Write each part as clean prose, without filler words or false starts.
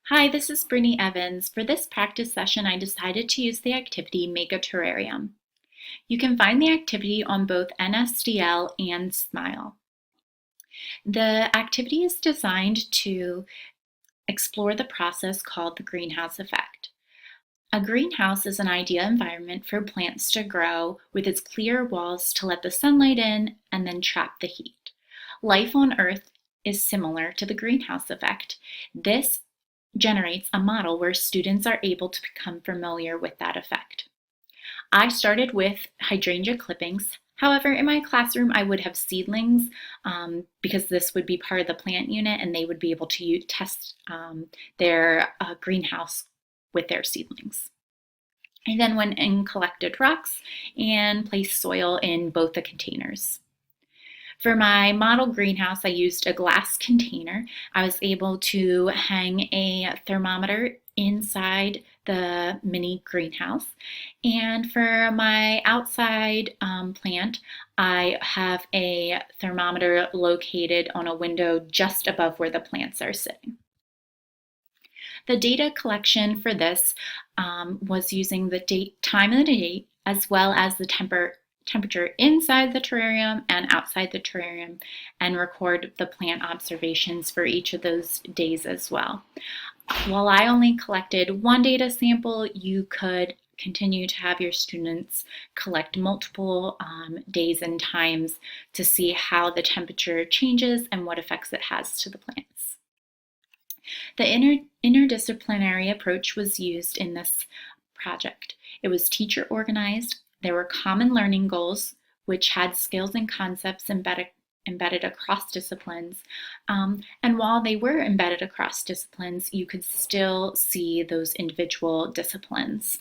Hi, this is Brittany Evans. For this practice session, I decided to use the activity Make a Terrarium. You can find the activity on both NSDL and Smile. The activity is designed to explore the process called the greenhouse effect. A greenhouse is an ideal environment for plants to grow with its clear walls to let the sunlight in and then trap the heat. Life on Earth is similar to the greenhouse effect. This generates a model where students are able to become familiar with that effect. I started with hydrangea clippings. However, in my classroom, I would have seedlings because this would be part of the plant unit and they would be able to test their greenhouse with their seedlings. I then went and collected rocks and placed soil in both the containers. For my model greenhouse, I used a glass container. I was able to hang a thermometer inside the mini greenhouse. And for my outside plant, I have a thermometer located on a window just above where the plants are sitting. The data collection for this was using the time of the date as well as the temperature inside the terrarium and outside the terrarium, and record the plant observations for each of those days as well. While I only collected one data sample, you could continue to have your students collect multiple days and times to see how the temperature changes and what effects it has to the plants. The interdisciplinary approach was used in this project. It was teacher organized. There were common learning goals, which had skills and concepts embedded across disciplines. And while they were embedded across disciplines, you could still see those individual disciplines.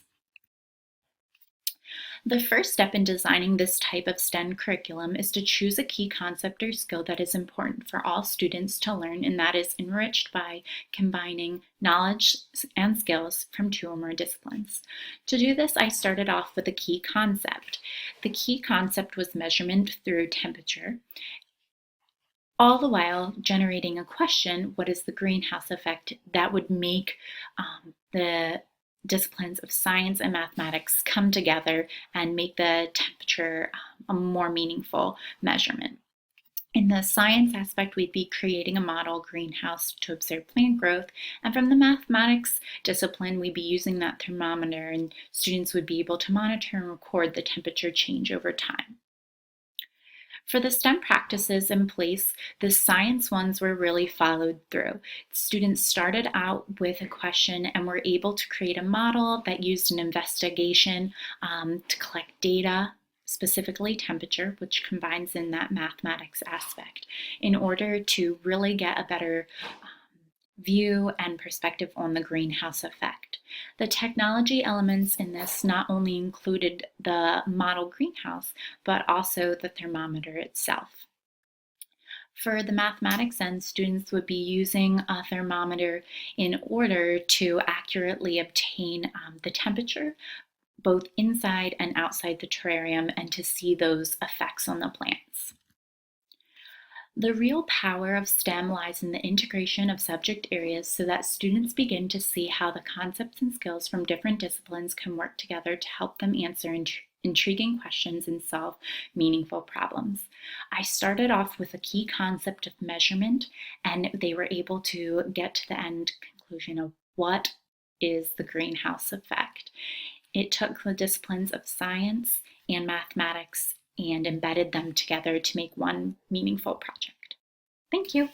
The first step in designing this type of STEM curriculum is to choose a key concept or skill that is important for all students to learn and that is enriched by combining knowledge and skills from two or more disciplines. To do this, I started off with a key concept. The key concept was measurement through temperature, all the while generating a question: what is the greenhouse effect that would make the disciplines of science and mathematics come together and make the temperature a more meaningful measurement. In the science aspect, we'd be creating a model greenhouse to observe plant growth, and from the mathematics discipline, we'd be using that thermometer, and students would be able to monitor and record the temperature change over time. For the STEM practices in place, the science ones were really followed through. Students started out with a question and were able to create a model that used an investigation to collect data, specifically temperature, which combines in that mathematics aspect, in order to really get a better view and perspective on the greenhouse effect. The technology elements in this not only included the model greenhouse, but also the thermometer itself. For the mathematics end, students would be using a thermometer in order to accurately obtain the temperature, both inside and outside the terrarium, and to see those effects on the plants. The real power of STEM lies in the integration of subject areas so that students begin to see how the concepts and skills from different disciplines can work together to help them answer intriguing questions and solve meaningful problems. I started off with a key concept of measurement, and they were able to get to the end conclusion of what is the greenhouse effect. It took the disciplines of science and mathematics and embedded them together to make one meaningful project. Thank you.